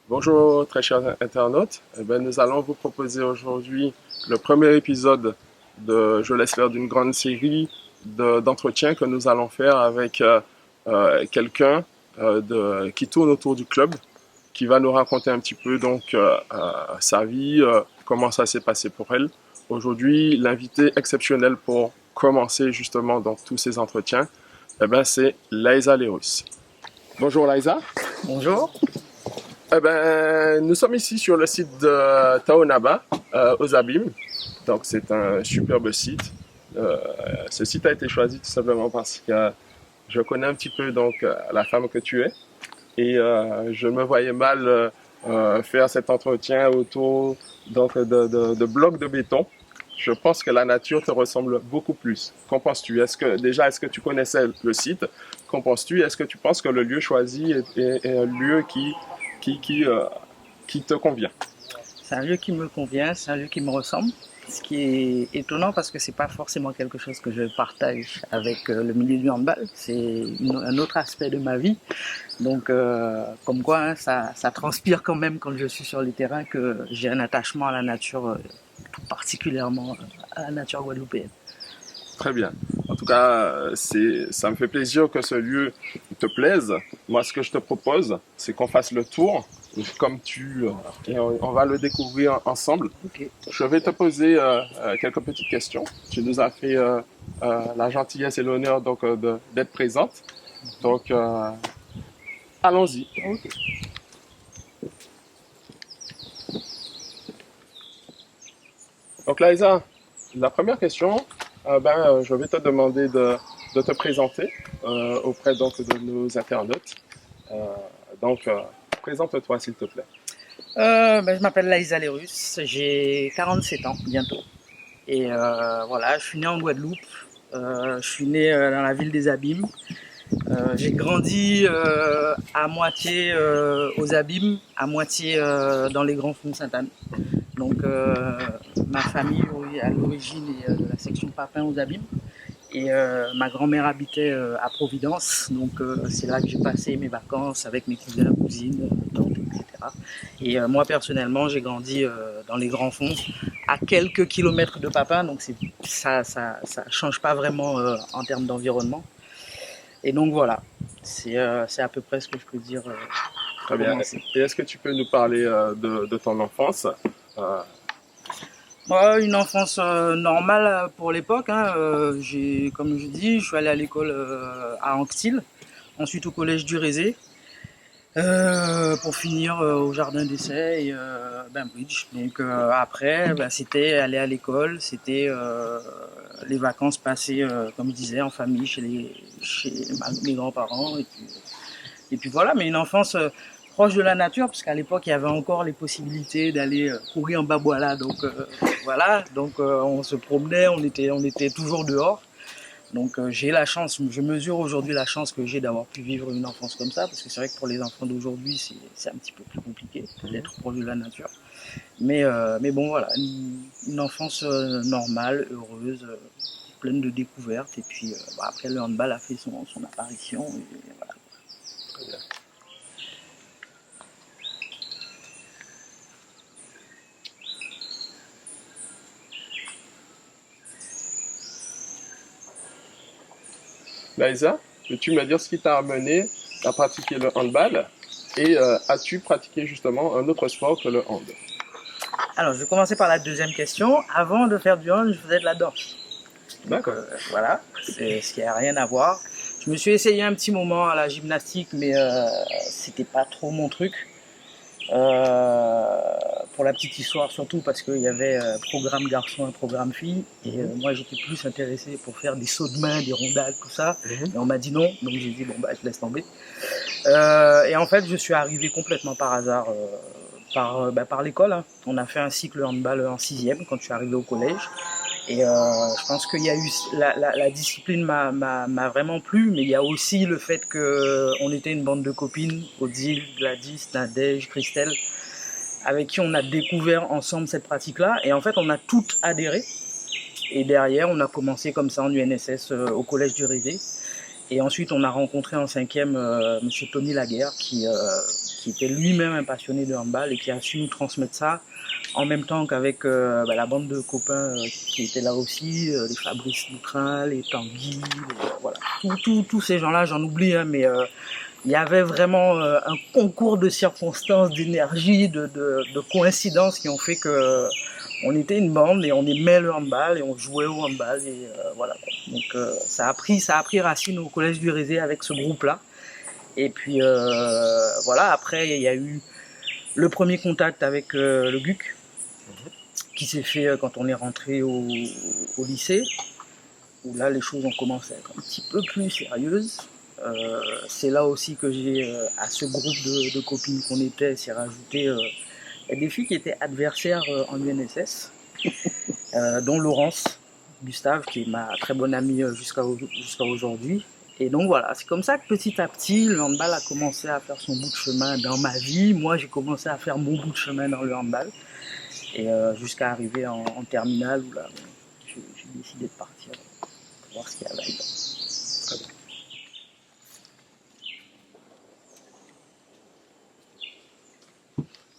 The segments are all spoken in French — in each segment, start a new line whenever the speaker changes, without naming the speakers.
Bonjour très chers internautes. Nous allons vous proposer aujourd'hui le premier épisode de, je l'espère, d'une grande série d'entretiens que nous allons faire avec quelqu'un qui tourne autour du club, qui va nous raconter un petit peu sa vie, comment ça s'est passé pour elle. Aujourd'hui, l'invité exceptionnel pour commencer justement donc tous ces entretiens, c'est Laïsa Lerus. Bonjour Laïsa.
Bonjour.
Nous sommes ici sur le site de Taonaba, aux Abîmes. Donc, c'est un superbe site. Euh, Ce site a été choisi tout simplement parce que je connais un petit peu la femme que tu es et je me voyais mal faire cet entretien autour de blocs de béton. Je pense que la nature te ressemble beaucoup plus. Qu'en penses-tu? Est-ce que tu connaissais le site? Qu'en penses-tu? Est-ce que tu penses que le lieu choisi est un lieu qui, qui, euh, qui te convient?
C'est un lieu qui me convient, c'est un lieu qui me ressemble. Ce qui est étonnant parce que c'est pas forcément quelque chose que je partage avec le milieu du handball. C'est un autre aspect de ma vie. Donc, comme quoi, hein, ça transpire quand même quand je suis sur les terrains que j'ai un attachement à la nature, tout particulièrement à la nature guadeloupéenne.
Très bien. En tout cas, ça me fait plaisir que ce lieu te plaise. Moi, ce que je te propose, c'est qu'on fasse le tour, et on va le découvrir ensemble.
Ok.
Je vais te poser quelques petites questions. Tu nous as fait la gentillesse et l'honneur d'être présente. Donc, allons-y.
Ok.
Donc, Laïsa, la première question, je vais te demander de te présenter auprès de nos internautes. Euh, donc, présente-toi s'il te plaît.
Je m'appelle Laïsa Lerus, j'ai 47 ans bientôt. Et voilà, je suis né en Guadeloupe. Je suis né dans la ville des Abîmes. J'ai grandi à moitié aux Abîmes, à moitié dans les Grands Fonds de Sainte-Anne. Donc ma famille oui, à l'origine est de la section Papin aux Abîmes. Et ma grand-mère habitait à Providence, donc c'est là que j'ai passé mes vacances avec mes cousins, cousines, tantes, etc. Et moi personnellement, j'ai grandi dans les Grands Fonds, à quelques kilomètres de Papin, donc ça change pas vraiment en termes d'environnement. Et donc voilà, c'est à peu près ce que je peux dire
Très
pour
bien.
commencer.
Et est-ce que tu peux nous parler de ton enfance? Euh,
Ouais, une enfance normale pour l'époque. Hein. Comme je dis, je suis allé à l'école à Anctil, ensuite au collège du Rézé, pour finir au jardin d'essai et Bainbridge. Donc après, c'était aller à l'école, c'était les vacances passées, comme je disais, en famille chez mes grands-parents. Et puis voilà, mais une enfance proche de la nature, parce qu'à l'époque, il y avait encore les possibilités d'aller courir en Babouala. Donc voilà, donc on se promenait, on était toujours dehors. Donc j'ai la chance, je mesure aujourd'hui la chance que j'ai d'avoir pu vivre une enfance comme ça, parce que c'est vrai que pour les enfants d'aujourd'hui, c'est un petit peu plus compliqué d'être proche de la nature. Mais bon, voilà, une enfance normale, heureuse, pleine de découvertes. Et puis après, le handball a fait son apparition. Et voilà.
Très bien. Laïsa, peux-tu me dire ce qui t'a amené à pratiquer le handball et as-tu pratiqué justement un autre sport que le hand?
Alors, je vais commencer par la deuxième question. Avant de faire du hand, je faisais de la danse. Donc
D'accord.
voilà, c'est ce qui n'a rien à voir. Je me suis essayé un petit moment à la gymnastique, mais c'était pas trop mon truc. Pour la petite histoire, surtout parce qu'il y avait programme garçon et programme fille. Et moi, j'étais plus intéressé pour faire des sauts de main, des rondades, tout ça. Et on m'a dit non, donc j'ai dit bon, bah, je laisse tomber. Et en fait, je suis arrivé complètement par hasard par l'école. Hein. On a fait un cycle handball en 6e quand je suis arrivé au collège. Et je pense qu'il y a eu la discipline m'a vraiment plu, mais il y a aussi le fait qu'on était une bande de copines, Odile, Gladys, Nadège, Christelle, avec qui on a découvert ensemble cette pratique-là. Et en fait, on a toutes adhéré. Et derrière, on a commencé comme ça en UNSS au collège du Rézé. Et ensuite, on a rencontré en 5e Monsieur Tony Laguerre, qui était lui-même un passionné de handball et qui a su nous transmettre ça, en même temps qu'avec la bande de copains qui étaient là aussi, les Fabrice Doutrin, les Tanguy, voilà. Tous ces gens-là, j'en oublie, hein, mais il y avait vraiment un concours de circonstances, d'énergie, de coïncidences qui ont fait que on était une bande et on aimait le handball et on jouait au handball et voilà. Donc ça a pris racine au collège du Rézé avec ce groupe-là. Et puis voilà, après il y a eu le premier contact avec le GUC qui s'est fait quand on est rentré au lycée, où là les choses ont commencé à être un petit peu plus sérieuses. C'est là aussi que j'ai, à ce groupe de copines qu'on était, s'est rajouté des filles qui étaient adversaires en UNSS, dont Laurence Gustave, qui est ma très bonne amie jusqu'à aujourd'hui. Et donc voilà, c'est comme ça que petit à petit, le handball a commencé à faire son bout de chemin dans ma vie. Moi, j'ai commencé à faire mon bout de chemin dans le handball. Et jusqu'à arriver en terminale, où là, j'ai décidé de partir pour voir ce qu'il y avait là-dedans. Très bien.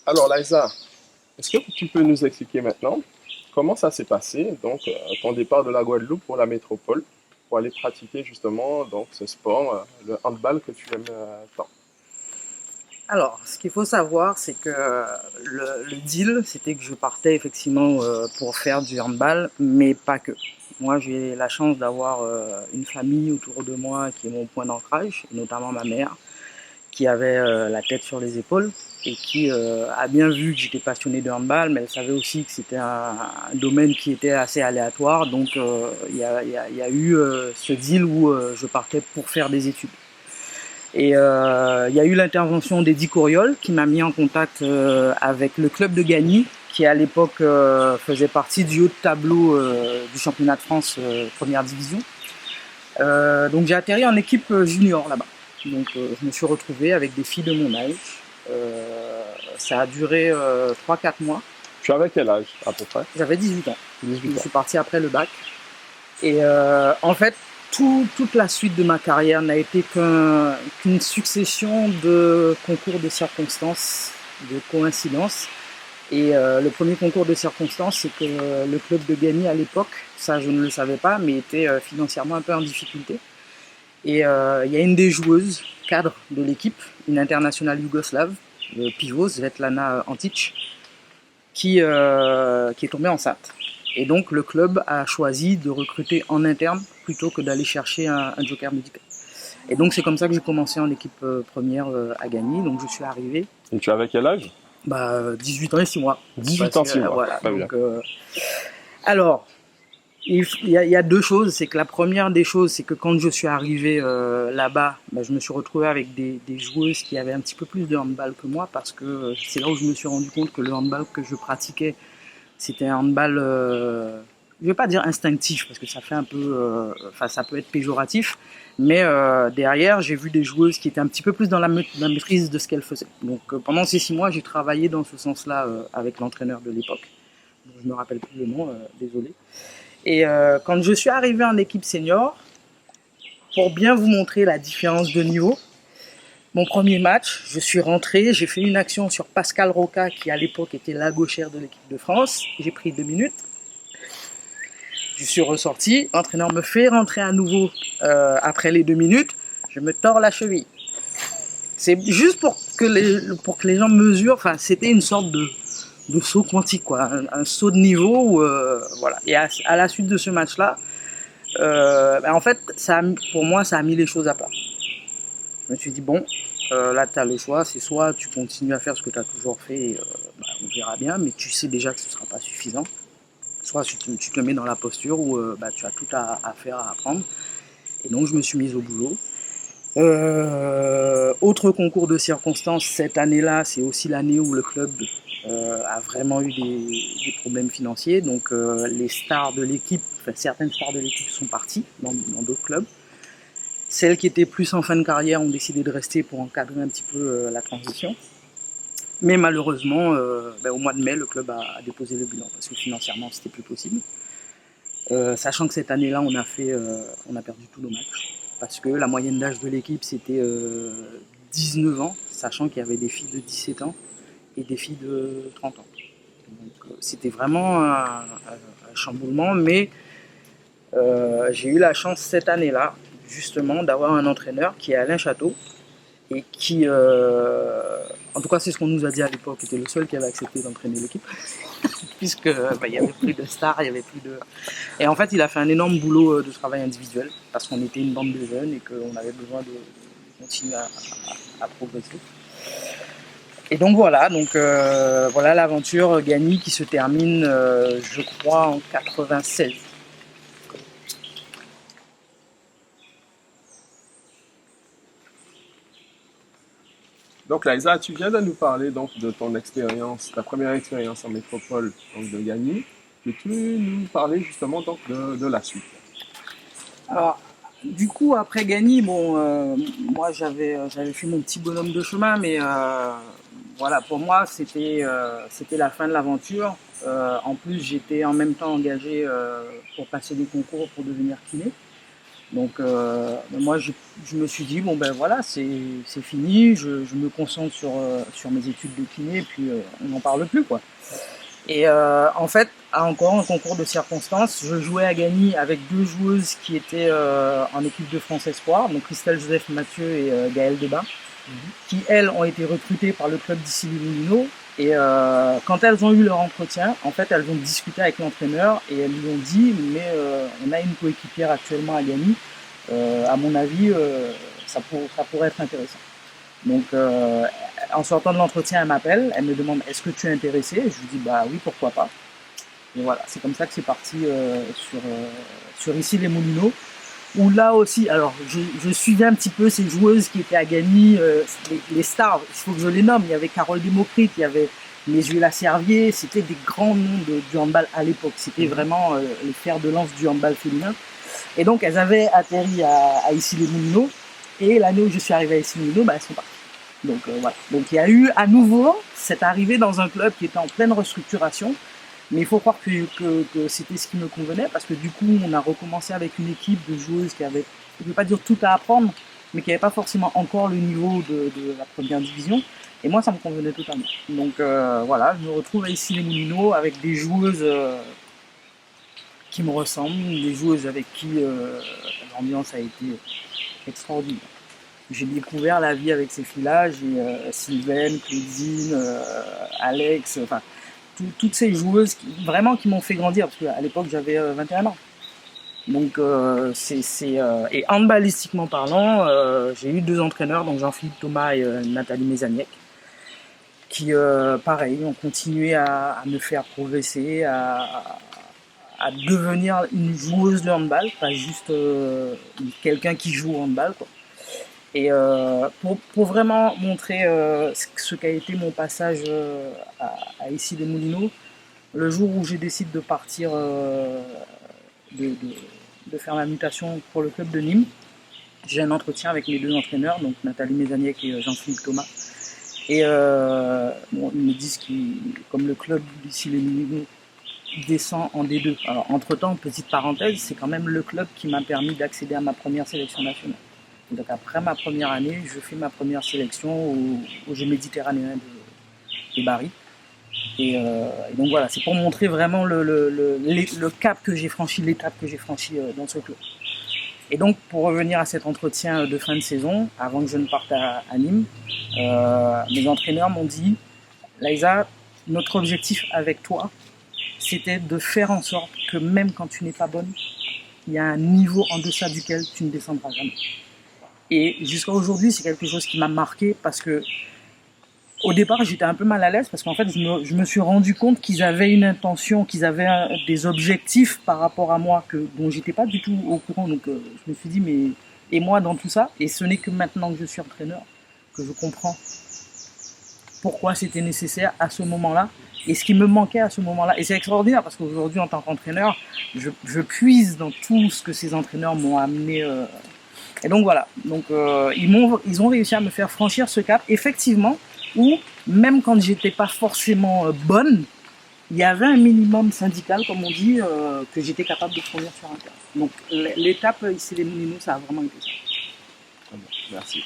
Alors, Liza, est-ce que tu peux nous expliquer maintenant comment ça s'est passé, donc ton départ de la Guadeloupe pour la métropole, pour aller pratiquer justement donc, ce sport, le handball que tu aimes tant?
Alors, ce qu'il faut savoir, c'est que le deal, c'était que je partais effectivement pour faire du handball, mais pas que. Moi, j'ai la chance d'avoir une famille autour de moi qui est mon point d'ancrage, notamment ma mère, qui avait la tête sur les épaules et qui a bien vu que j'étais passionné de handball, mais elle savait aussi que c'était un domaine qui était assez aléatoire. Donc, il y a eu ce deal où je partais pour faire des études. Et il y a eu l'intervention d'Eddie Couriol qui m'a mis en contact avec le club de Gagny, qui à l'époque faisait partie du haut de tableau du championnat de France première division. Donc j'ai atterri en équipe junior là-bas. Donc je me suis retrouvé avec des filles de mon âge. Ça a duré 3-4 mois.
Tu avais quel âge à peu près?
J'avais 18 ans.
18
Je
ans.
suis parti après le bac. Et en fait, toute la suite de ma carrière n'a été qu'une succession de concours de circonstances, de coïncidences. Et le premier concours de circonstances, c'est que le club de Gagny à l'époque, ça je ne le savais pas, mais était financièrement un peu en difficulté. Et il y a une des joueuses cadres de l'équipe, une internationale yougoslave, le pivot Svetlana Antic, qui est tombée enceinte. Et donc le club a choisi de recruter en interne plutôt que d'aller chercher un joker médical. Et donc c'est comme ça que j'ai commencé en équipe première à Gagny. Donc je suis arrivé.
Et tu avais quel âge?
18 ans et 6 mois.
18 ans et 6 mois.
Voilà.
Très
Donc,
bien.
alors, il y a deux choses. C'est que la première des choses, c'est que quand je suis arrivé là-bas, je me suis retrouvé avec des joueuses qui avaient un petit peu plus de handball que moi, parce que c'est là où je me suis rendu compte que le handball que je pratiquais, c'était un handball, je vais pas dire instinctif, parce que ça fait un peu, ça peut être péjoratif, mais derrière, j'ai vu des joueuses qui étaient un petit peu plus dans la maîtrise de ce qu'elles faisaient. Donc pendant ces 6 mois, j'ai travaillé dans ce sens-là avec l'entraîneur de l'époque. Je me rappelle plus le nom, désolé. Et quand je suis arrivé en équipe senior, pour bien vous montrer la différence de niveau, mon premier match, je suis rentré, j'ai fait une action sur Pascal Roca, qui à l'époque était la gauchère de l'équipe de France. J'ai pris 2 minutes. Je suis ressorti, l'entraîneur me fait rentrer à nouveau après les 2 minutes. Je me tords la cheville. C'est juste pour que les gens mesurent, c'était une sorte de saut quantique, quoi, un saut de niveau. Où, voilà. Et à la suite de ce match-là, en fait, pour moi, ça a mis les choses à plat. Je me suis dit, bon, là, tu as le choix, c'est soit tu continues à faire ce que tu as toujours fait, on verra bien, mais tu sais déjà que ce ne sera pas suffisant. Soit tu te mets dans la posture où tu as tout à faire, à apprendre. Et donc, je me suis mise au boulot. Autre concours de circonstances, cette année-là, c'est aussi l'année où le club a vraiment eu des problèmes financiers. Donc, les stars de l'équipe, certaines stars de l'équipe sont parties dans d'autres clubs. Celles qui étaient plus en fin de carrière ont décidé de rester pour encadrer un petit peu la transition. Mais malheureusement, au mois de mai, le club a déposé le bilan parce que financièrement, c'était plus possible. Sachant que cette année-là, on a perdu tous nos matchs. Parce que la moyenne d'âge de l'équipe, c'était 19 ans, sachant qu'il y avait des filles de 17 ans et des filles de 30 ans. Donc, c'était vraiment un chamboulement, mais j'ai eu la chance cette année-là, justement, d'avoir un entraîneur qui est Alain Château, et qui, en tout cas c'est ce qu'on nous a dit à l'époque, était le seul qui avait accepté d'entraîner l'équipe, puisque il y avait plus de stars, il y avait plus de... Et en fait il a fait un énorme boulot de travail individuel, parce qu'on était une bande de jeunes et qu'on avait besoin de continuer à progresser. Et donc voilà, voilà l'aventure Gagny qui se termine, je crois, en 96.
Donc Liza, tu viens de nous parler donc de ton expérience, ta première expérience en métropole donc de Gagny. Peux-tu nous parler justement donc de la suite?
Alors, du coup, après Gagny, bon, moi j'avais fait mon petit bonhomme de chemin, mais voilà, pour moi c'était la fin de l'aventure. En plus, j'étais en même temps engagé pour passer des concours pour devenir kiné. Donc moi je me suis dit bon ben voilà, c'est fini, je me concentre sur mes études de kiné et puis on n'en parle plus quoi. Et en fait, à encore un concours de circonstances, je jouais à Gagny avec deux joueuses qui étaient en équipe de France Espoir, donc Christelle Joseph Mathieu et Gaëlle Debat, qui elles ont été recrutées par le club d'ici les Moulineaux. Et quand elles ont eu leur entretien, en fait, elles ont discuté avec l'entraîneur et elles lui ont dit mais on a une coéquipière actuellement à Gagny, à mon avis, ça pourrait être intéressant. Donc, en sortant de l'entretien, elle m'appelle, elle me demande est-ce que tu es intéressé? Je lui dis bah oui, pourquoi pas. Et voilà, c'est comme ça que c'est parti sur ici les Moulineaux. Où là aussi, alors je suivais un petit peu ces joueuses qui étaient à Gagny, les stars, il faut que je les nomme. Il y avait Carole Desmocrites, il y avait Meshuela Servier, c'était des grands noms du handball à l'époque. C'était vraiment les fers de lance du handball féminin. Et donc elles avaient atterri à ici les Moulineaux. Et l'année où je suis arrivé à ici les Moulineaux, elles sont parties. Donc voilà. Donc il y a eu à nouveau cette arrivée dans un club qui était en pleine restructuration. Mais il faut croire que c'était ce qui me convenait parce que du coup, on a recommencé avec une équipe de joueuses qui avaient, je ne veux pas dire tout à apprendre, mais qui n'avaient pas forcément encore le niveau de la première division. Et moi, ça me convenait totalement. Donc voilà, je me retrouve ici les Moulineaux avec des joueuses qui me ressemblent, des joueuses avec qui l'ambiance a été extraordinaire. J'ai découvert la vie avec ces filles-là, j'ai Sylvaine, Claudine, Alex, enfin toutes ces joueuses qui m'ont fait grandir, parce qu'à l'époque j'avais 21 ans. Donc et handballistiquement parlant, j'ai eu deux entraîneurs, donc Jean-Philippe Thomas et Nathalie Mézaniec, qui pareil ont continué à me faire progresser, à devenir une joueuse de handball, pas juste quelqu'un qui joue au handball, quoi. Et pour vraiment montrer ce qu'a été mon passage à ici les Moulineaux, le jour où j'ai décidé de partir, de faire ma mutation pour le club de Nîmes, j'ai un entretien avec mes deux entraîneurs, donc Nathalie Mézaniec et Jean-Philippe Thomas. Et bon, ils me disent que comme le club d'ici les Moulineaux descend en D2. Alors entre-temps, petite parenthèse, c'est quand même le club qui m'a permis d'accéder à ma première sélection nationale. Donc après ma première année, je fais ma première sélection au Jeux méditerranéens de Bari. Et donc voilà, c'est pour montrer vraiment le cap que j'ai franchi, l'étape que j'ai franchie dans ce club. Et donc pour revenir à cet entretien de fin de saison, avant que je ne parte à Nîmes, mes entraîneurs m'ont dit « Liza, notre objectif avec toi, c'était de faire en sorte que même quand tu n'es pas bonne, il y a un niveau en deçà duquel tu ne descendras jamais. » Et jusqu'à aujourd'hui, c'est quelque chose qui m'a marqué parce que au départ, j'étais un peu mal à l'aise parce qu'en fait, je me suis rendu compte qu'ils avaient une intention, qu'ils avaient des objectifs par rapport à moi dont j'étais pas du tout au courant. Donc, je me suis dit, mais et moi dans tout ça? Et ce n'est que maintenant que je suis entraîneur que je comprends pourquoi c'était nécessaire à ce moment-là et ce qui me manquait à ce moment-là. Et c'est extraordinaire parce qu'aujourd'hui, en tant qu'entraîneur, je puise dans tout ce que ces entraîneurs m'ont amené. Et donc voilà, donc, ils ont réussi à me faire franchir ce cap, effectivement, où même quand j'étais pas forcément bonne, il y avait un minimum syndical, comme on dit, que j'étais capable de fournir sur un terrain. Donc l'étape ici les Moulineaux, ça a vraiment été ça.
Ah bon, merci.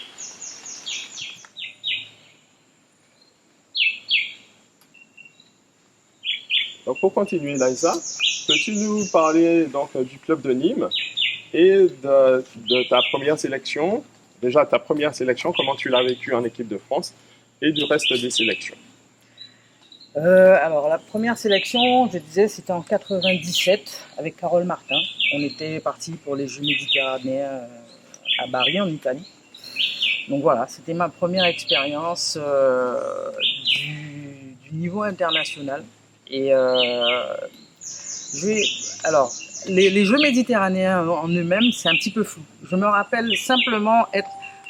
Donc pour continuer, Liza, peux-tu nous parler donc du club de Nîmes et de ta première sélection? Déjà, ta première sélection, comment tu l'as vécue en équipe de France et du reste des sélections?
Alors la première sélection, je disais, c'était en 97 avec Carole Martin. On était parti pour les Jeux méditerranéens à Bari en Italie. Donc voilà, c'était ma première expérience du niveau international. Et alors, les Jeux méditerranéens en eux-mêmes, c'est un petit peu flou. Je me rappelle simplement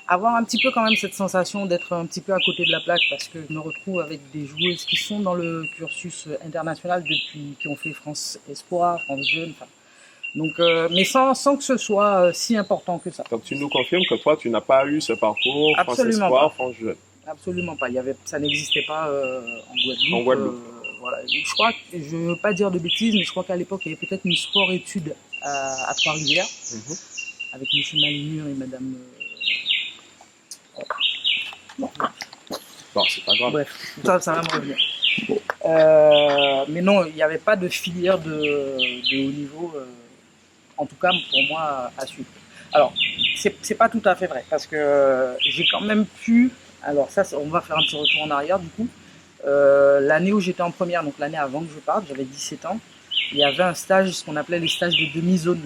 avoir un petit peu quand même cette sensation d'être un petit peu à côté de la plaque parce que je me retrouve avec des joueuses qui sont dans le cursus international qui ont fait France Espoir, France Jeune, donc, mais sans que ce soit si important que ça.
Donc tu nous confirmes que toi, tu n'as pas eu ce parcours France
Absolument
Espoir,
pas.
France Jeune?
Absolument pas. Ça n'existait pas en Guadeloupe.
En Guadeloupe.
Voilà. Je crois, je ne veux pas dire de bêtises, mais je crois qu'à l'époque, il y avait peut-être une sport-études à Trois-Rivières, avec M. Malinure et Madame...
Bon, c'est pas grave.
Bref, ça va me revenir. Mais non, il n'y avait pas de filière de haut niveau, en tout cas pour moi, à suivre. Alors, c'est pas tout à fait vrai, parce que j'ai quand même pu... Alors ça, on va faire un petit retour en arrière du coup. L'année où j'étais en première, donc l'année avant que je parte, j'avais 17 ans, il y avait un stage, ce qu'on appelait les stages de demi-zone.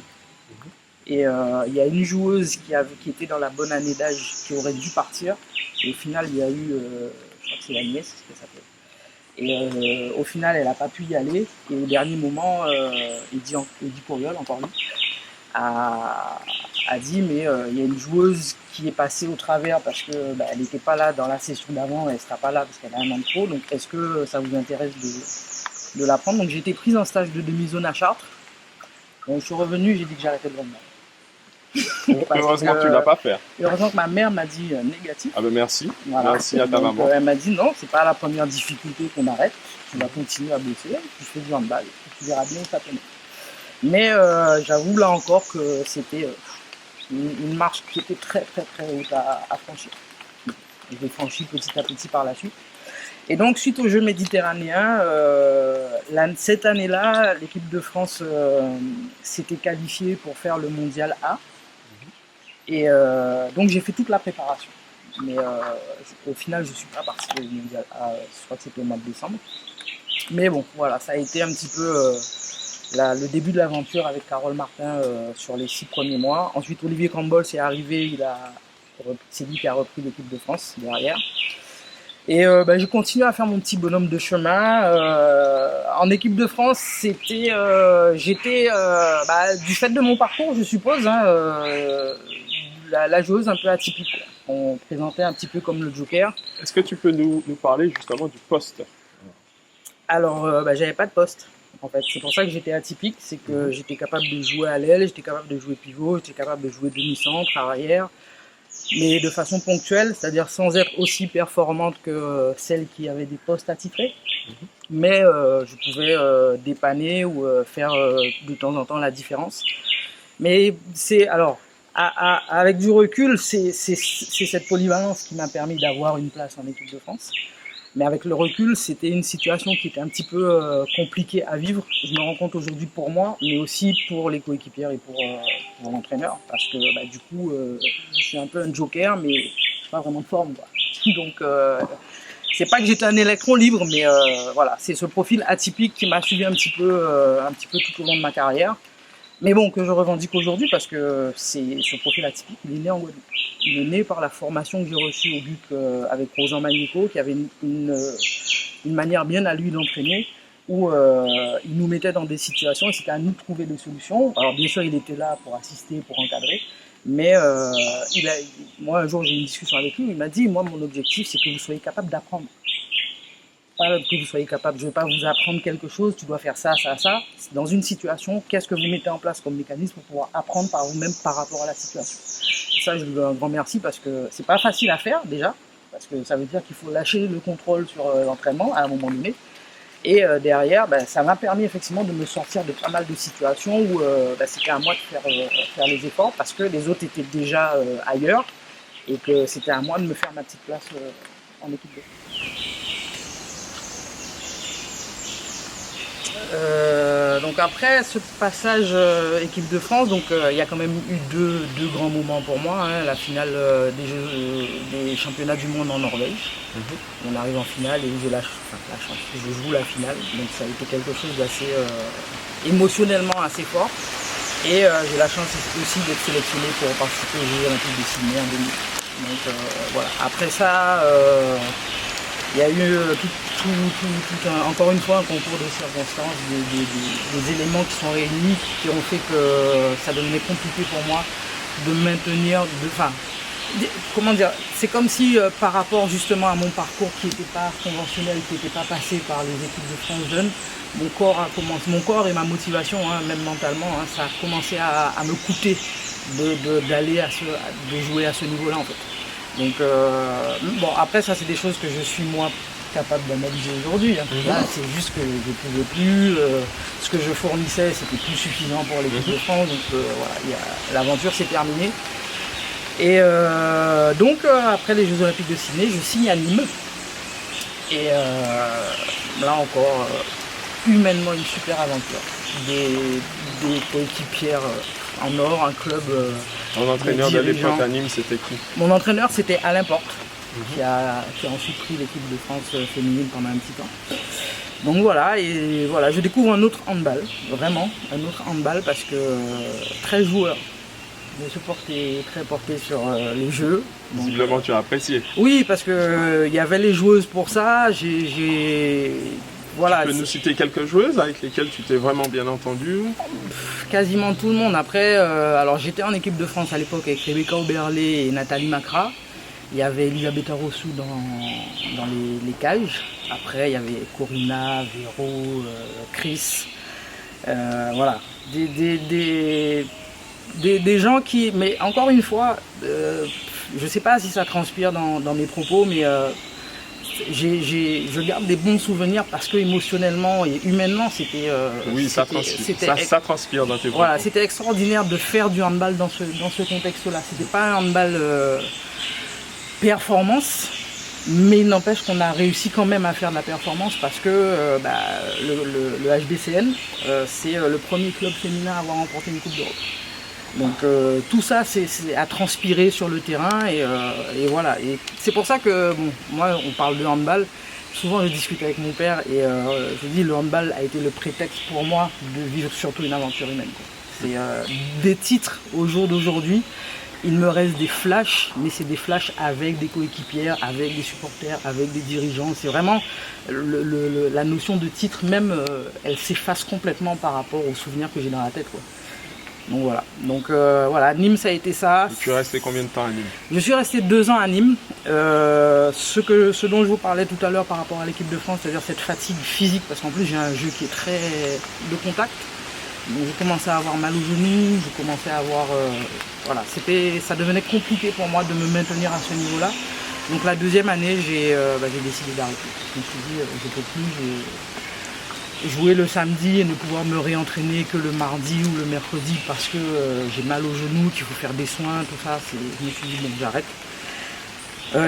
Et il y a une joueuse qui était dans la bonne année d'âge qui aurait dû partir. Et au final, il y a eu, je crois que c'est Agnès, c'est ce qu'elle s'appelle. Et au final, elle n'a pas pu y aller. Et au dernier moment, Eddie Courriol, encore lui, a dit mais il y a une joueuse qui est passée au travers parce que elle n'était pas là dans la session d'avant, elle ne sera pas là parce qu'elle a un an de trop. Donc est-ce que ça vous intéresse de la prendre? Donc j'ai été prise en stage de demi-zone à Chartres. Donc je suis revenu, j'ai dit que j'arrêtais de revenir.
Heureusement que tu ne l'as pas fait.
Heureusement que ma mère m'a dit négatif.
Ah ben merci.
Voilà.
Merci à ta maman.
Elle m'a dit non, c'est pas la première difficulté qu'on arrête. Tu vas continuer à bosser, tu fais du handball, tu verras bien où ça te met. Mais j'avoue là encore que c'était une marche qui était très très très haute à franchir. Je l'ai franchi petit à petit par la suite. Et donc suite aux Jeux méditerranéens, cette année-là, l'équipe de France s'était qualifiée pour faire le mondial A. Et donc j'ai fait toute la préparation. Mais au final, je ne suis pas parti au mondial A, je crois que c'était au mois de décembre. Mais bon, voilà, ça a été un petit peu le début de l'aventure avec Carole Martin sur les 6 premiers mois. Ensuite, Olivier Cambol est arrivé, c'est lui qui a repris l'équipe de France derrière. Et j'ai continué à faire mon petit bonhomme de chemin. En équipe de France, j'étais du fait de mon parcours, je suppose, la joueuse un peu atypique. On présentait un petit peu comme le Joker.
Est-ce que tu peux nous parler justement du poste?
Alors, j'avais pas de poste. En fait, c'est pour ça que j'étais atypique, c'est que j'étais capable de jouer à l'aile, j'étais capable de jouer pivot, j'étais capable de jouer demi-centre, arrière, mais de façon ponctuelle, c'est-à-dire sans être aussi performante que celles qui avaient des postes attitrés. Mais je pouvais dépanner ou faire de temps en temps la différence. Mais avec du recul, c'est cette polyvalence qui m'a permis d'avoir une place en équipe de France. Mais avec le recul, c'était une situation qui était un petit peu compliquée à vivre. Je me rends compte aujourd'hui pour moi, mais aussi pour les coéquipières et pour l'entraîneur. Parce que du coup, je suis un peu un joker, mais je suis pas vraiment de forme, quoi. Donc, c'est pas que j'étais un électron libre, mais voilà, c'est ce profil atypique qui m'a suivi un petit peu tout au long de ma carrière. Mais bon, que je revendique aujourd'hui parce que ce profil atypique, il est né en Guadeloupe. Il est né par la formation que j'ai reçue au BUC avec Rosan Magnico, qui avait une manière bien à lui d'entraîner, où il nous mettait dans des situations et c'était à nous de trouver des solutions. Alors bien sûr, il était là pour assister, pour encadrer, mais moi un jour j'ai eu une discussion avec lui, il m'a dit, moi mon objectif c'est que vous soyez capable d'apprendre. Pas que vous soyez capable, je ne vais pas vous apprendre quelque chose, tu dois faire ça, ça, ça. Dans une situation, qu'est-ce que vous mettez en place comme mécanisme pour pouvoir apprendre par vous-même par rapport à la situation. Et ça, je lui donne un grand merci parce que c'est pas facile à faire déjà, parce que ça veut dire qu'il faut lâcher le contrôle sur l'entraînement à un moment donné. Et derrière, ça m'a permis effectivement de me sortir de pas mal de situations où c'était à moi de faire les efforts parce que les autres étaient déjà ailleurs et que c'était à moi de me faire ma petite place en équipe de France. Donc après ce passage équipe de France, donc il y a quand même eu deux grands moments pour moi, hein. La finale des championnats du monde en Norvège. On arrive en finale et j'ai la chance, je joue la finale, donc ça a été quelque chose d'assez émotionnellement assez fort. Et j'ai la chance aussi d'être sélectionné pour participer aux Jeux Olympiques de Sydney en 2000. Donc voilà. Après ça, il y a eu encore une fois un concours de circonstances, des éléments qui sont réunis, qui ont fait que ça devenait compliqué pour moi de maintenir, comment dire, c'est comme si par rapport justement à mon parcours qui n'était pas conventionnel, qui n'était pas passé par les équipes de France Jeunes, mon corps et ma motivation, hein, même mentalement, hein, ça a commencé à me coûter de jouer à ce niveau-là en fait. Donc bon, après ça c'est des choses que je suis moi capable d'analyser aujourd'hui, hein. Là c'est juste que je ne pouvais plus, ce que je fournissais c'était plus suffisant pour l'équipe de France, donc voilà, l'aventure s'est terminée. Et donc après les Jeux Olympiques de Sydney, je signe à Nîmes. Et là encore, humainement une super aventure. Des coéquipières en or, un club.
Ton entraîneur de l'époque à Nîmes, c'était qui?
Mon entraîneur, c'était Alain Porte, qui a ensuite pris l'équipe de France féminine pendant un petit temps. Donc voilà, et voilà, je découvre un autre handball, vraiment, un autre handball parce que très joueur. Je suis très porté sur les jeux.
Visiblement, tu as apprécié.
Oui, parce que y avait les joueuses pour ça. Voilà.
Tu peux nous citer quelques joueuses avec lesquelles tu t'es vraiment bien entendu?
Quasiment tout le monde. Après, alors j'étais en équipe de France à l'époque avec Rebecca Oberlé et Nathalie Macra. Il y avait Elisabetta Rossou dans les cages. Après, il y avait Corinna, Véro, Chris. Voilà. Des gens qui, mais encore une fois, je ne sais pas si ça transpire dans mes propos, mais je garde des bons souvenirs parce que émotionnellement et humainement, c'était.
Oui, ça transpire dans tes propos.
Voilà, c'était extraordinaire de faire du handball dans ce contexte-là. C'était pas un handball performance, mais il n'empêche qu'on a réussi quand même à faire de la performance parce que le HBCN, c'est le premier club féminin à avoir remporté une Coupe d'Europe. Donc tout ça c'est à transpirer sur le terrain et voilà. Et c'est pour ça que bon, moi on parle de handball, souvent je discute avec mon père et je dis le handball a été le prétexte pour moi de vivre surtout une aventure humaine. C'est des titres au jour d'aujourd'hui, il me reste des flashs, mais c'est des flashs avec des coéquipières, avec des supporters, avec des dirigeants. C'est vraiment la notion de titre même, elle s'efface complètement par rapport aux souvenirs que j'ai dans la tête, quoi. Donc voilà. Donc voilà, Nîmes ça a été ça.
Et tu es resté combien de temps à Nîmes?
Je suis resté 2 ans à Nîmes. Ce dont je vous parlais tout à l'heure par rapport à l'équipe de France, c'est-à-dire cette fatigue physique, parce qu'en plus j'ai un jeu qui est très de contact. Donc j'ai commencé à avoir mal aux genoux, j'ai commencé à avoir voilà, ça devenait compliqué pour moi de me maintenir à ce niveau-là. Donc la deuxième année, j'ai décidé d'arrêter. Je me suis dit, je peux plus. Jouer le samedi et ne pouvoir me réentraîner que le mardi ou le mercredi parce que j'ai mal aux genoux, qu'il faut faire des soins, tout ça, je me suis dit bon j'arrête.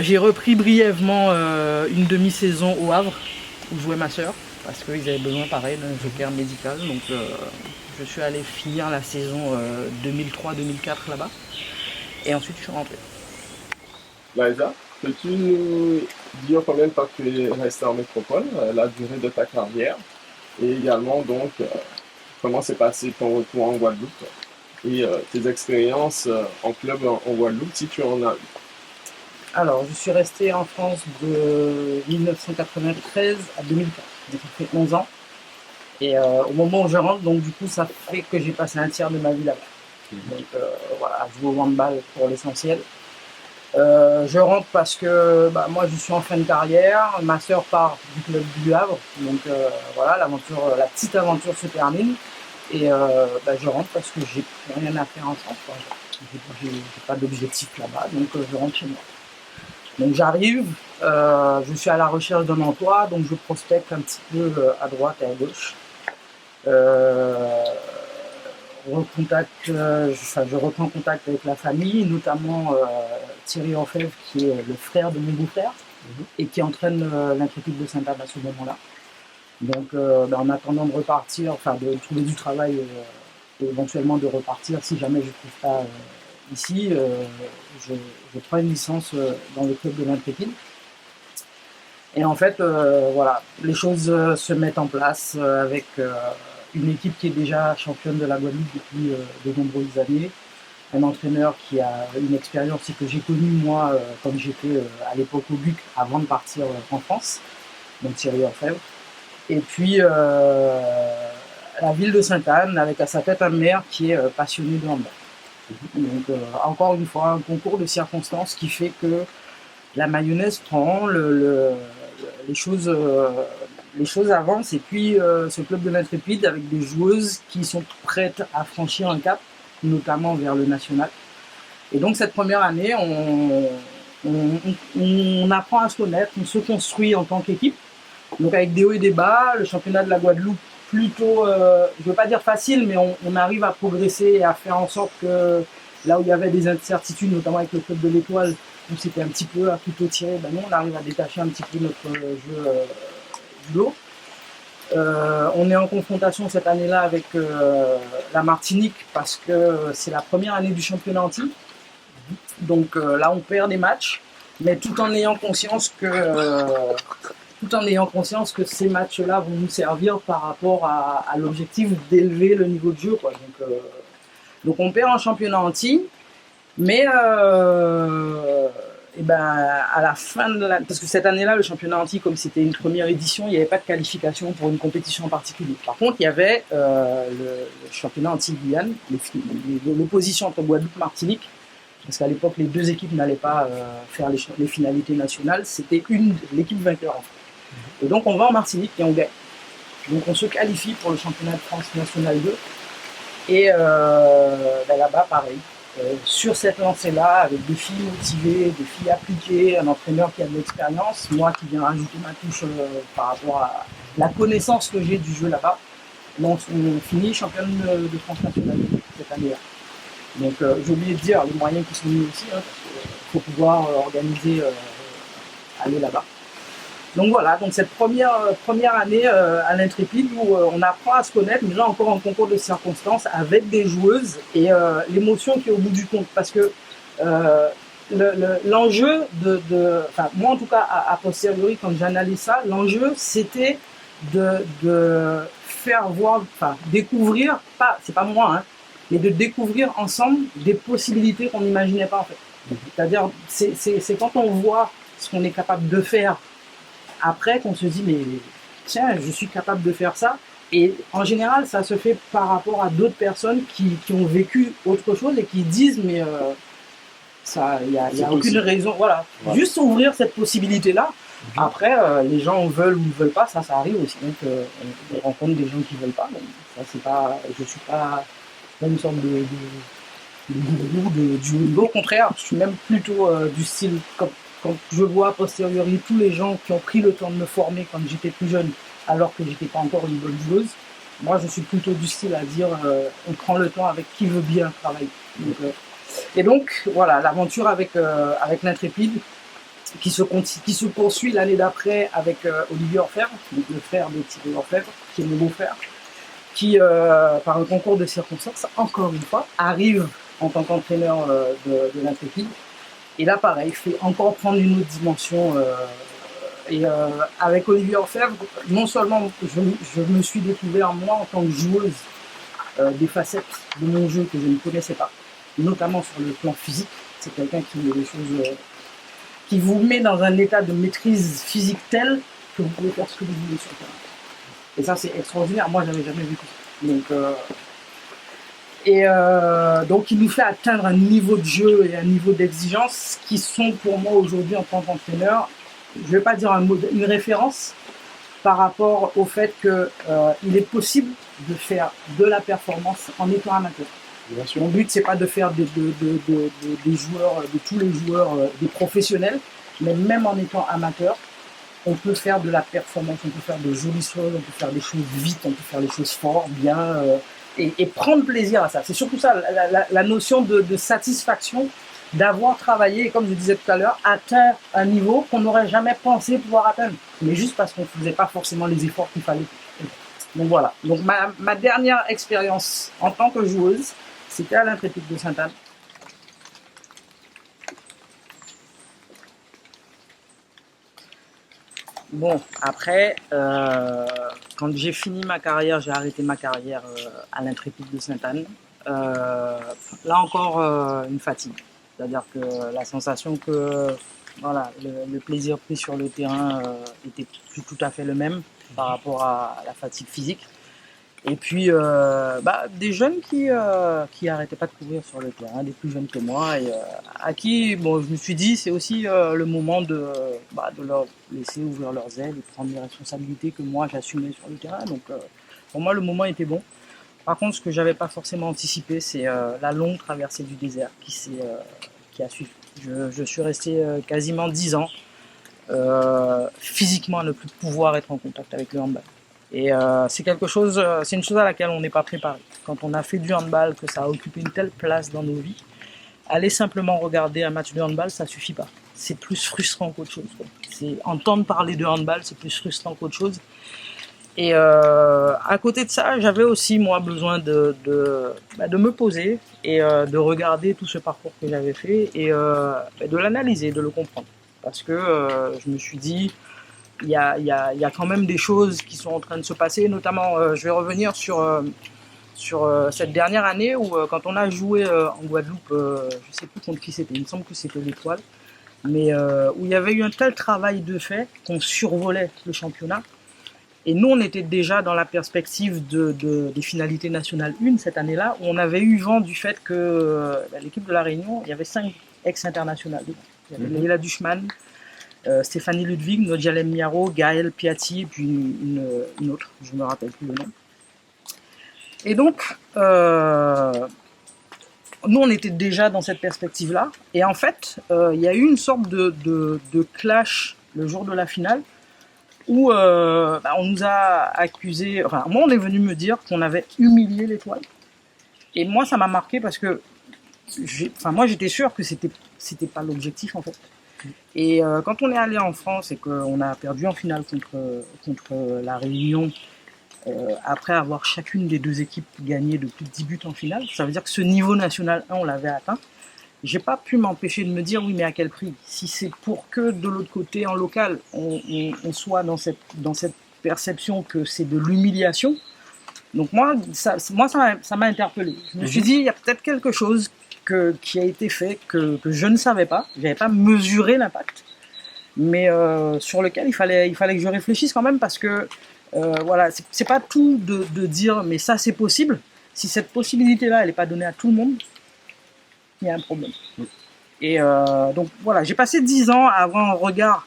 J'ai repris brièvement une demi-saison au Havre où jouait ma soeur parce qu'ils avaient besoin pareil d'un joker médical, donc je suis allé finir la saison 2003-2004 là-bas et ensuite je suis rentré.
Laïsa, peux-tu nous dire combien de temps tu es resté en métropole, la durée de ta carrière? Et également, donc, comment s'est passé ton retour en Guadeloupe et tes expériences en club en Guadeloupe, si tu en as eu?
Alors, je suis resté en France de 1993 à 2004. Donc, ça fait 11 ans. Et au moment où je rentre, donc du coup, ça fait que j'ai passé un tiers de ma vie là-bas. Donc voilà, je joue au handball pour l'essentiel. Je rentre parce que moi je suis en fin de carrière, ma soeur part du club du Havre, donc voilà, la petite aventure se termine et je rentre parce que j'ai rien à faire en France, j'ai pas d'objectif là-bas, donc je rentre chez moi. Donc j'arrive, je suis à la recherche d'un emploi, donc je prospecte un petit peu à droite et à gauche. Je reprends contact avec la famille, notamment Thierry Orfèvre, qui est le frère de mon beau-frère et qui entraîne l'intrépide de Saint-Anne à ce moment-là. Donc, en attendant de repartir, enfin de trouver du travail et éventuellement de repartir, si jamais je ne trouve pas ici, je prends une licence dans le club de l'Intrépide. Et en fait, voilà, les choses se mettent en place avec une équipe qui est déjà championne de la Guadeloupe depuis de nombreuses années, un entraîneur qui a une expérience et que j'ai connu moi quand j'étais à l'époque au BUC avant de partir en France, donc Thierry Orfèvre. Et puis la ville de Sainte-Anne avec à sa tête un maire qui est passionné de handball. Donc encore une fois, un concours de circonstances qui fait que la mayonnaise prend, les choses avancent. Et puis ce club de l'Intrépide avec des joueuses qui sont prêtes à franchir un cap, notamment vers le national. Et donc cette première année, on apprend à se connaître, on se construit en tant qu'équipe. Donc avec des hauts et des bas, le championnat de la Guadeloupe plutôt, je ne veux pas dire facile, mais on arrive à progresser et à faire en sorte que là où il y avait des incertitudes, notamment avec le club de l'Étoile, où c'était un petit peu à couteau tiré, ben nous on arrive à détacher un petit peu notre jeu du lot. On est en confrontation cette année-là avec la Martinique parce que c'est la première année du championnat anti. Donc là on perd des matchs, mais tout en ayant conscience que ces matchs-là vont nous servir par rapport à l'objectif d'élever le niveau de jeu, quoi. Donc on perd en championnat anti, mais à la fin de parce que cette année-là, le championnat anti, comme c'était une première édition, il n'y avait pas de qualification pour une compétition en particulier. Par contre, il y avait le championnat anti-Guyane, l'opposition entre Guadeloupe et Martinique, parce qu'à l'époque, les deux équipes n'allaient pas faire les finalités nationales, c'était l'équipe vainqueur en fait. Et donc on va en Martinique et on gagne. Donc on se qualifie pour le championnat de France National 2. Et là-bas, pareil. Sur cette lancée-là, avec des filles motivées, des filles appliquées, un entraîneur qui a de l'expérience, moi qui viens rajouter ma touche par rapport à la connaissance que j'ai du jeu là-bas, on finit championne de France National 2 cette année-là. Donc j'ai oublié de dire les moyens qui sont mis aussi, parce qu'il faut pouvoir organiser, aller là-bas. Donc voilà, donc cette première année à l'Intrépide où on apprend à se connaître, mais là encore en concours de circonstances avec des joueuses et l'émotion qui est au bout du compte. Parce que l'enjeu enfin moi en tout cas a posteriori quand j'analyse ça, l'enjeu c'était de faire voir, enfin découvrir, c'est pas moi, hein, mais de découvrir ensemble des possibilités qu'on n'imaginait pas en fait. C'est-à-dire, c'est quand on voit ce qu'on est capable de faire après qu'on se dit mais tiens, je suis capable de faire ça. Et en général ça se fait par rapport à d'autres personnes qui ont vécu autre chose et qui disent mais il n'y a aucune raison, voilà, ouais. Juste ouvrir cette possibilité là. Après les gens veulent ou ne veulent pas, ça arrive aussi, donc on rencontre des gens qui ne veulent pas, donc ça c'est pas, je suis pas une sorte de gourou du haut niveau, au contraire je suis même plutôt du style quand je vois a posteriori tous les gens qui ont pris le temps de me former quand j'étais plus jeune, alors que j'étais pas encore une bonne joueuse, moi je suis plutôt du style à dire on prend le temps avec qui veut bien travailler. Et donc voilà, l'aventure avec l'Intrépide qui se poursuit l'année d'après avec Olivier Orfèvre, donc le frère de Thierry Orfèvre, qui est mon beau-frère, qui par un concours de circonstances, encore une fois, arrive en tant qu'entraîneur de l'Intrépide. Et là, pareil, fait encore prendre une autre dimension. Avec Olivier Orfèvre, non seulement je me suis découvert, moi, en tant que joueuse, des facettes de mon jeu que je ne connaissais pas, notamment sur le plan physique. C'est quelqu'un qui met des choses, qui vous met dans un état de maîtrise physique tel que vous pouvez faire ce que vous voulez sur le terrain. Et ça, c'est extraordinaire. Moi, j'avais jamais vu ça. Donc il nous fait atteindre un niveau de jeu et un niveau d'exigence qui sont pour moi aujourd'hui en tant qu'entraîneur, je ne vais pas dire une référence par rapport au fait qu'il est possible de faire de la performance en étant amateur. Mon but c'est pas de faire des joueurs, de tous les joueurs, des professionnels, mais même en étant amateur, on peut faire de la performance, on peut faire de jolies choses, on peut faire des choses vite, on peut faire des choses fort, bien. Et prendre plaisir à ça. C'est surtout ça, la notion de satisfaction d'avoir travaillé, et comme je disais tout à l'heure, atteint un niveau qu'on n'aurait jamais pensé pouvoir atteindre. Mais juste parce qu'on ne faisait pas forcément les efforts qu'il fallait. Donc voilà. Donc ma dernière expérience en tant que joueuse, c'était à l'Intrépide de Sainte-Anne. Bon, après, quand j'ai fini ma carrière, j'ai arrêté ma carrière à l'Intrépide de Sainte-Anne. Là encore, une fatigue. C'est-à-dire que la sensation que voilà, le plaisir pris sur le terrain était plus tout à fait le même par rapport à la fatigue physique. Et puis, des jeunes qui arrêtaient pas de courir sur le terrain, des plus jeunes que moi, et à qui, bon, je me suis dit, c'est aussi le moment de leur laisser ouvrir leurs ailes et prendre les responsabilités que moi j'assumais sur le terrain. Donc, pour moi, le moment était bon. Par contre, ce que j'avais pas forcément anticipé, c'est la longue traversée du désert qui a suivi. Je suis resté quasiment 10 ans physiquement à ne plus pouvoir être en contact avec le handball. Et c'est une chose à laquelle on n'est pas préparé. Quand on a fait du handball, que ça a occupé une telle place dans nos vies, aller simplement regarder un match de handball, ça suffit pas. C'est plus frustrant qu'autre chose. Entendre parler de handball, c'est plus frustrant qu'autre chose. Et à côté de ça, j'avais aussi moi besoin de me poser et de regarder tout ce parcours que j'avais fait et de l'analyser, de le comprendre. Parce que je me suis dit, il y a quand même des choses qui sont en train de se passer, notamment je vais revenir sur cette dernière année où quand on a joué en Guadeloupe, je sais plus contre qui c'était, il me semble que c'était l'Étoile, mais où il y avait eu un tel travail de fait qu'on survolait le championnat. Et nous, on était déjà dans la perspective des finalités nationales 1 cette année-là, où on avait eu vent du fait que l'équipe de La Réunion, il y avait 5 ex-internationales. Il y avait Leila Duchman, Stéphanie Ludwig, Nodjalem Miaro, Gaël Piatti, et puis une autre, je ne me rappelle plus le nom. Et donc, nous, on était déjà dans cette perspective-là. Et en fait, il y a eu une sorte de clash le jour de la finale, où on nous a accusé, enfin moi on est venu me dire qu'on avait humilié l'Étoile. Et moi ça m'a marqué parce que moi j'étais sûr que c'était pas l'objectif en fait. Et quand on est allé en France et qu'on a perdu en finale contre la Réunion, après avoir chacune des deux équipes gagné de plus de 10 buts en finale, ça veut dire que ce niveau national 1 on l'avait atteint. J'ai pas pu m'empêcher de me dire oui mais à quel prix? Si c'est pour que de l'autre côté en local on soit dans cette perception que c'est de l'humiliation, donc moi ça m'a interpellé. Je me suis dit il y a peut-être quelque chose qui a été fait que je ne savais pas, j'avais pas mesuré l'impact, mais sur lequel il fallait que je réfléchisse quand même parce que voilà, c'est pas tout de dire mais ça c'est possible. Si cette possibilité là elle n'est pas donnée à tout le monde, il y a un problème. Et donc voilà, j'ai passé 10 ans à avoir un regard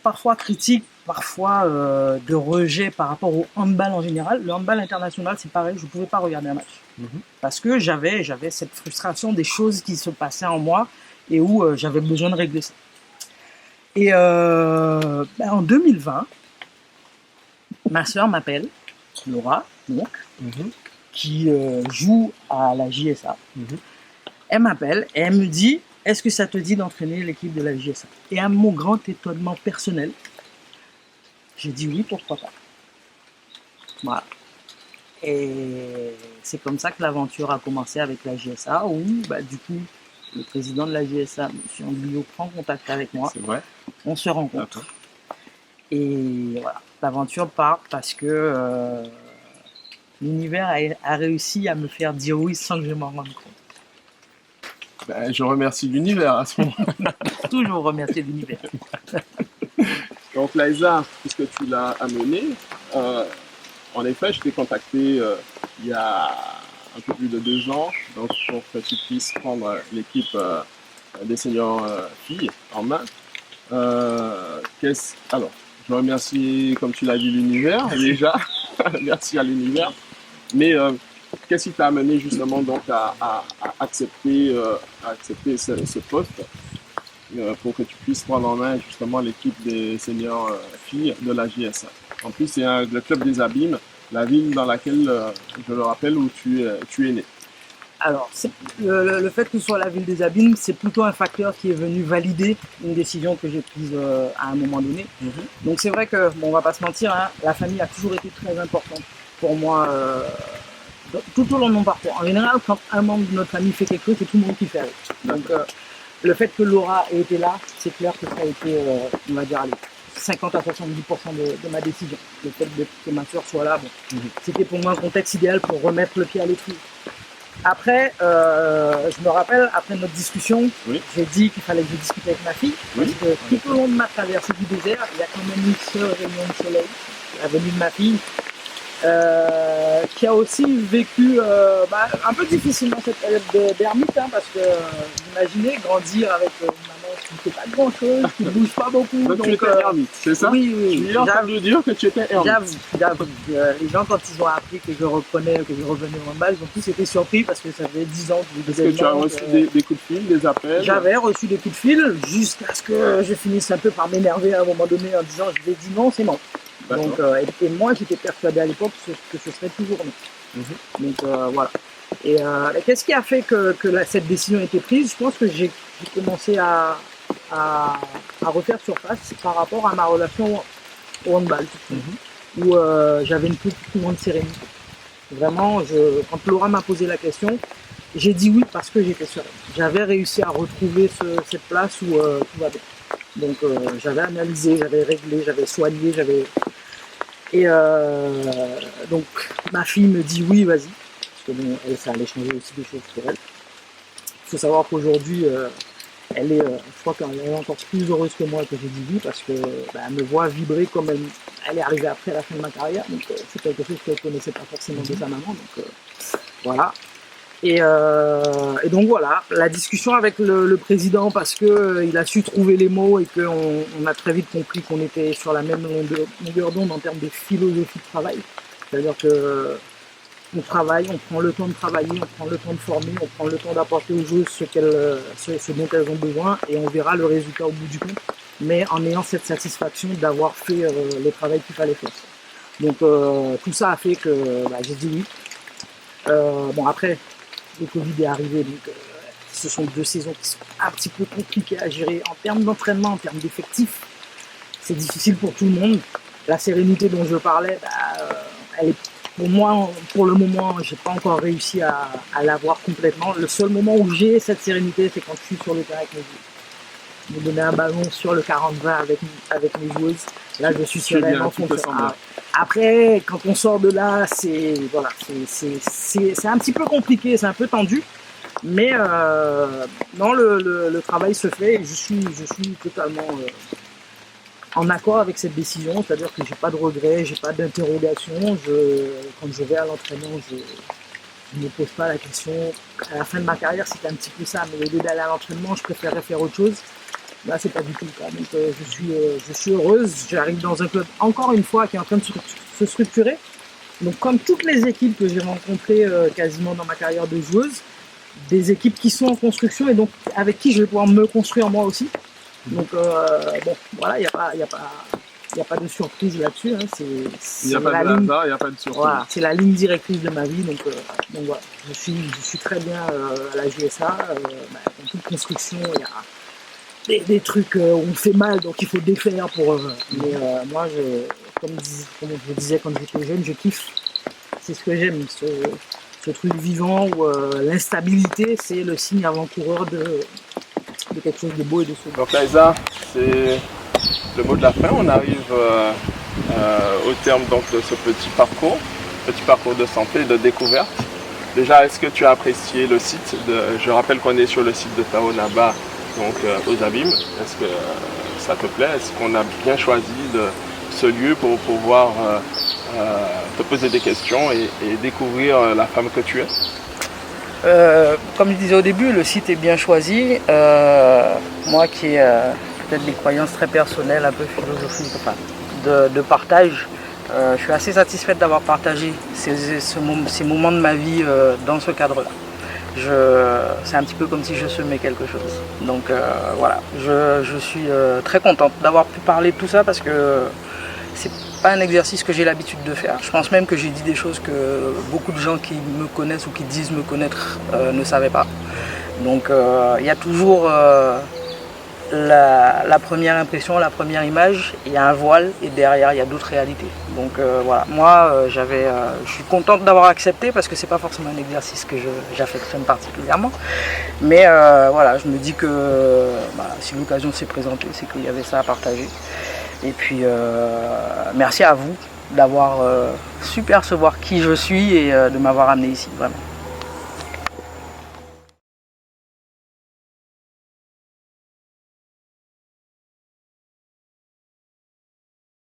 parfois critique, parfois de rejet par rapport au handball en général. Le handball international, c'est pareil, je ne pouvais pas regarder un match. Parce que j'avais cette frustration des choses qui se passaient en moi et où j'avais besoin de régler ça. Et en 2020, ma sœur m'appelle, Laura, donc, qui joue à la JSA. Elle m'appelle et elle me dit « Est-ce que ça te dit d'entraîner l'équipe de la JSA ?» Et à mon grand étonnement personnel, j'ai dit oui, pourquoi pas. Voilà. Et c'est comme ça que l'aventure a commencé avec la JSA, où du coup, le président de la JSA, M. Anguillot, prend contact avec moi.
C'est vrai.
On se rencontre. Et voilà, l'aventure part parce que l'univers a réussi à me faire dire oui sans que je m'en rende compte.
Je remercie l'univers à ce moment-là.
Toujours remercier l'univers.
Donc Liza, puisque tu l'as amené, en effet, je t'ai contacté il y a un peu plus de 2 ans, donc pour que tu puisses prendre l'équipe des seniors filles en main. Alors, je remercie, comme tu l'as dit, l'univers déjà. Merci à l'univers. Mais qu'est-ce qui t'a amené justement donc à accepter ce poste pour que tu puisses prendre en main justement l'équipe des seniors filles de la JSA. En plus, c'est le club des Abîmes, la ville dans laquelle, je le rappelle, où tu es né.
Alors, le fait que ce soit la ville des Abîmes, c'est plutôt un facteur qui est venu valider une décision que j'ai prise à un moment donné. Donc c'est vrai que, bon, on va pas se mentir, hein, la famille a toujours été très importante pour moi tout au long de mon parcours. En général, quand un membre de notre famille fait quelque chose, c'est tout le monde qui fait avec. Donc le fait que Laura ait été là, c'est clair que ça a été, on va dire, allez, 50 à 70% de ma décision. Le fait que ma soeur soit là, bon, c'était pour moi un contexte idéal pour remettre le pied à l'étrier. Après, je me rappelle, après notre discussion, j'ai dit qu'il fallait que je discute avec ma fille, parce que tout au long de ma traversée du désert, il y a quand même une seule rayon de soleil, la venue de ma fille, qui a aussi vécu un peu difficilement cette période d'ermite, hein, parce que vous imaginez grandir avec une maman qui ne fait pas grand chose, qui ne bouge pas beaucoup.
Donc tu étais ermite, c'est ça?
Oui.
Tu es en train de dire que tu étais ermite.
J'avoue. Les gens, quand ils ont appris que je revenais au handball, ils ont tous été surpris parce que ça faisait 10 ans que je faisais.
Est-ce que tu as reçu des coups de fil, des appels?
J'avais reçu des coups de fil jusqu'à ce que je finisse un peu par m'énerver à un moment donné en disant je vais dire non, c'est non. Donc, et moi, j'étais persuadé à l'époque que ce serait toujours non. Donc voilà. Et qu'est-ce qui a fait que cette décision a été prise? Je pense que j'ai commencé à refaire surface par rapport à ma relation au handball, où j'avais une plus grande sérénité. Vraiment, quand Laura m'a posé la question, j'ai dit oui parce que j'étais sereine. J'avais réussi à retrouver cette place où tout va bien. Donc j'avais analysé, j'avais réglé, j'avais soigné, Et donc ma fille me dit oui, vas-y. Parce que bon, elle, ça allait changer aussi des choses pour elle. Il faut savoir qu'aujourd'hui, elle est, je crois qu'elle est encore plus heureuse que moi que j'ai dit oui, parce que elle me voit vibrer comme elle est arrivée après la fin de ma carrière. Donc c'est quelque chose qu'elle ne connaissait pas forcément de sa maman. Donc voilà. Et donc voilà, la discussion avec le président, parce que il a su trouver les mots et qu'on a très vite compris qu'on était sur la même longueur d'onde en termes de philosophie de travail. C'est-à-dire que on travaille, on prend le temps de travailler, on prend le temps de former, on prend le temps d'apporter aux joueuses ce dont elles ont besoin, et on verra le résultat au bout du compte, mais en ayant cette satisfaction d'avoir fait le travail qu'il fallait faire. Donc tout ça a fait que j'ai dit oui. Bon après, le Covid est arrivé, donc ce sont 2 saisons qui sont un petit peu compliquées à gérer en termes d'entraînement, en termes d'effectifs. C'est difficile pour tout le monde. La sérénité dont je parlais, elle est pour moi, pour le moment, j'ai pas encore réussi à l'avoir complètement. Le seul moment où j'ai cette sérénité, c'est quand je suis sur le terrain avec mes joueuses. Me donner un ballon sur le 40-20 avec mes joueuses. Là, je suis sereine en fond. Après, quand on sort de là, c'est un petit peu compliqué, c'est un peu tendu. Mais non, le travail se fait et je suis totalement en accord avec cette décision, c'est-à-dire que j'ai pas de regrets, j'ai pas d'interrogation. Quand je vais à l'entraînement, je ne me pose pas la question. À la fin de ma carrière, c'était un petit peu ça, mais au lieu d'aller à l'entraînement, je préférais faire autre chose. Là, c'est pas du tout le cas. Donc, je suis heureuse. J'arrive dans un club, encore une fois, qui est en train de se structurer. Donc, comme toutes les équipes que j'ai rencontrées quasiment dans ma carrière de joueuse, des équipes qui sont en construction et donc avec qui je vais pouvoir me construire moi aussi. Donc, bon, voilà, il n'y a pas de surprise là-dessus. Hein.
Il n'y a pas de hasard, il n'y a pas de surprise.
Voilà, c'est la ligne directrice de ma vie. Donc voilà, je suis très bien à la GSA. Dans toute construction, il y a des trucs où on fait mal, donc il faut défaire pour. Mais moi, comme je disais quand j'étais jeune, je kiffe. C'est ce que j'aime, ce truc vivant où l'instabilité, c'est le signe avant-coureur de quelque chose de beau et de solide.
Donc Laïsa, c'est le mot de la fin. On arrive au terme donc, de ce petit parcours de santé et de découverte. Déjà, est-ce que tu as apprécié le site je rappelle qu'on est sur le site de Taonaba, donc aux Abîmes. Est-ce que ça te plaît? Est-ce qu'on a bien choisi ce lieu pour pouvoir te poser des questions et découvrir la femme que tu es?
Comme je disais au début, le site est bien choisi. Moi qui ai peut-être des croyances très personnelles, un peu philosophiques, enfin, de partage, je suis assez satisfaite d'avoir partagé ces moments de ma vie dans ce cadre-là. C'est un petit peu comme si je semais quelque chose. Donc voilà, je suis très contente d'avoir pu parler de tout ça parce que c'est pas un exercice que j'ai l'habitude de faire. Je pense même que j'ai dit des choses que beaucoup de gens qui me connaissent ou qui disent me connaître ne savaient pas. Donc il y a toujours la première impression, la première image, il y a un voile et derrière il y a d'autres réalités. Donc voilà, moi je suis contente d'avoir accepté parce que c'est pas forcément un exercice que j'affectionne particulièrement. Mais voilà, je me dis que si l'occasion s'est présentée, c'est qu'il y avait ça à partager. Et puis merci à vous d'avoir su percevoir qui je suis et de m'avoir amené ici, vraiment.